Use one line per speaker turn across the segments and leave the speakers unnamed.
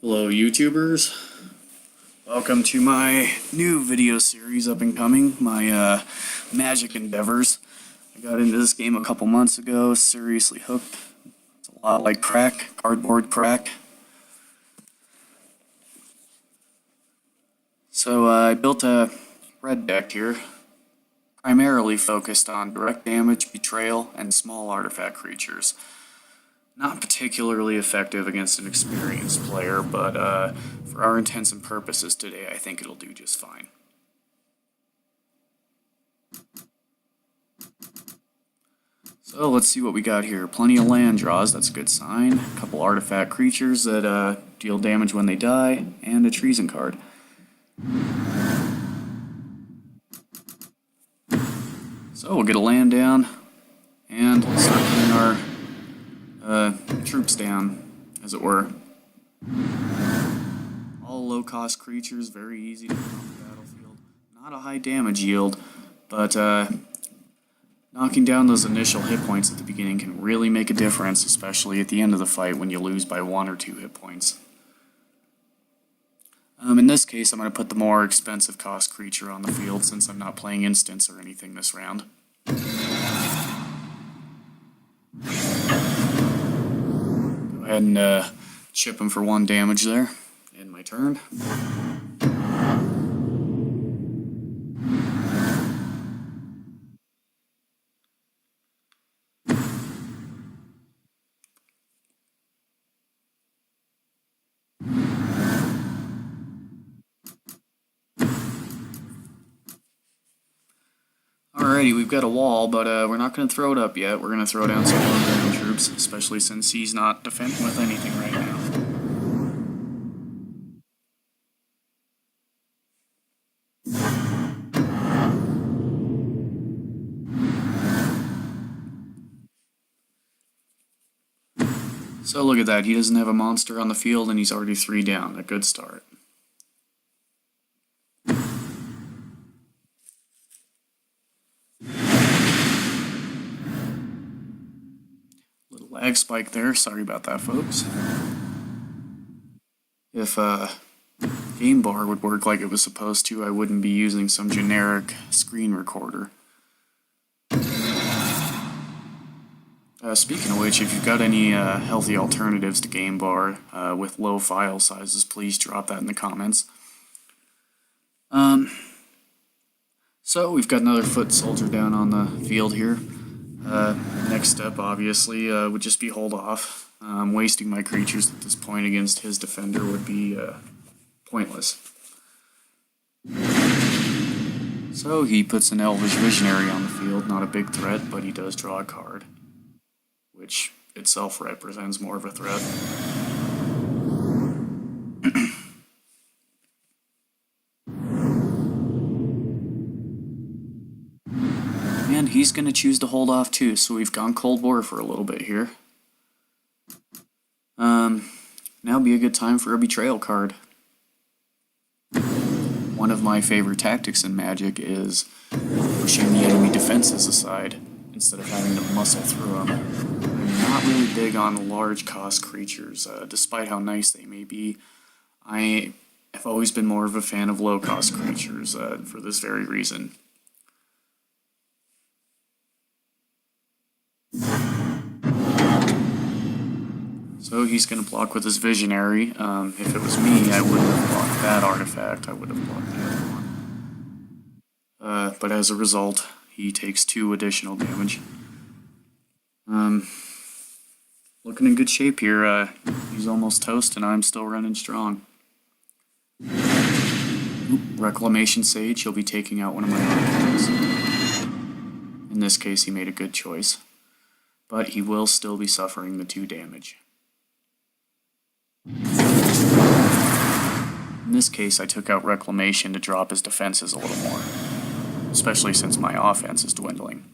Hello YouTubers, welcome to my new video series up and coming, my Magic endeavors. I got into this game a couple months ago, seriously hooked. It's a lot like crack, cardboard crack. So I built a red deck here, primarily focused on direct damage, betrayal, and small artifact creatures. Not particularly effective against an experienced player, but for our intents and purposes today, I think it'll do just fine. So let's see what we got here. Plenty of land draws, that's a good sign. A couple artifact creatures that deal damage when they die, and a treason card. So we'll get a land down, and start putting our troops down, as it were. All low-cost creatures, very easy to put on the battlefield. Not a high damage yield, but knocking down those initial hit points at the beginning can really make a difference, especially at the end of the fight when you lose by 1 or 2 hit points. In this case, I'm going to put the more expensive cost creature on the field since I'm not playing instants or anything this round. Go ahead and chip him for 1 damage there. End my turn. Alrighty, we've got a wall, but we're not going to throw it up yet. We're going to throw down some more Dragon troops, especially since he's not defending with anything right now. So look at that, he doesn't have a monster on the field and he's already 3 down. A good start. Little lag spike there, sorry about that folks. If game bar would work like it was supposed to, I wouldn't be using some generic screen recorder. Speaking of which, if you've got any healthy alternatives to game bar with low file sizes, please drop that in the comments. So we've got another foot soldier down on the field here. Next step obviously would just be hold off. Wasting my creatures at this point against his defender would be pointless. So he puts an Elvish Visionary on the field, not a big threat, but he does draw a card, which itself represents more of a threat. And he's going to choose to hold off too, so we've gone Cold War for a little bit here. Now would be a good time for a Betrayal card. One of my favorite tactics in Magic is pushing the enemy defenses aside instead of having to muscle through them. I'm not really big on large cost creatures, despite how nice they may be. I have always been more of a fan of low cost creatures for this very reason. So he's going to block with his Visionary. If it was me, I wouldn't have blocked that artifact, I would have blocked the other one. But as a result, he takes 2 additional damage. Looking in good shape here. He's almost toast and I'm still running strong. Oop, Reclamation Sage, he'll be taking out one of my artifacts. In this case, he made a good choice. But he will still be suffering the 2 damage. In this case, I took out Reclamation to drop his defenses a little more, especially since my offense is dwindling.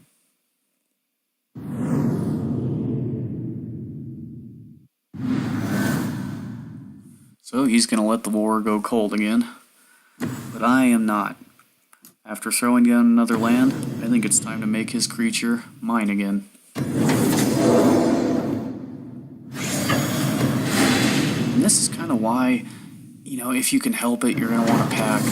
So he's going to let the war go cold again, but I am not. After throwing down another land, I think it's time to make his creature mine again. And this is kind kind of why, if you can help it, you're going to want to pack.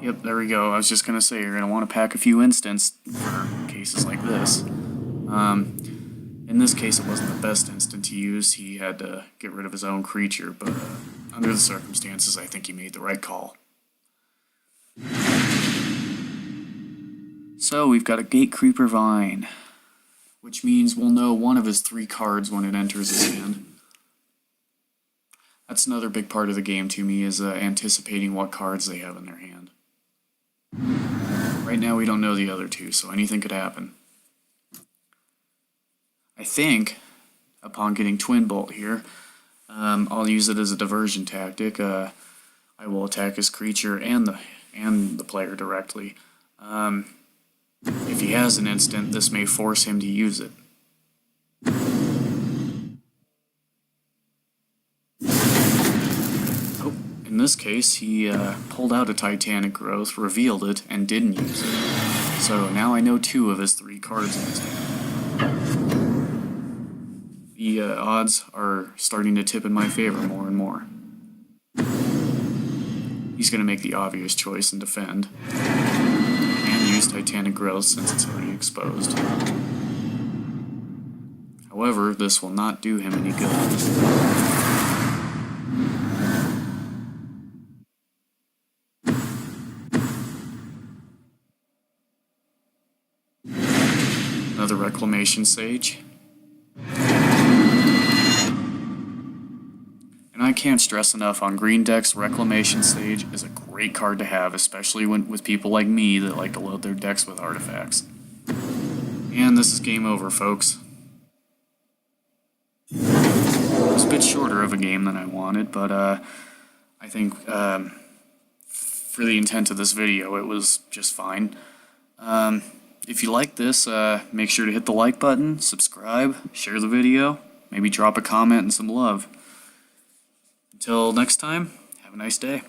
Yep, there we go. I was just going to say, you're going to want to pack a few instants for cases like this. In this case, it wasn't the best instant to use. He had to get rid of his own creature, but under the circumstances, I think he made the right call. So, we've got a Gate Creeper Vine, which means we'll know one of his 3 cards when it enters his hand. That's another big part of the game to me, is anticipating what cards they have in their hand. Right now we don't know the other 2, so anything could happen. I think, upon getting Twin Bolt here, I'll use it as a diversion tactic. I will attack his creature and the player directly. If he has an instant, this may force him to use it. Oh, in this case, he pulled out a Titanic Growth, revealed it, and didn't use it. So now I know 2 of his 3 cards in his hand. The odds are starting to tip in my favor more and more. He's going to make the obvious choice and defend. And use Titanic Growth since it's already exposed. However, this will not do him any good. Another Reclamation Sage. And I can't stress enough, on green decks, Reclamation Sage is a great card to have, especially with people like me that like to load their decks with artifacts. And this is game over, folks. It was a bit shorter of a game than I wanted, but I think for the intent of this video, it was just fine. If you like this, make sure to hit the like button, subscribe, share the video, maybe drop a comment and some love. Until next time, have a nice day.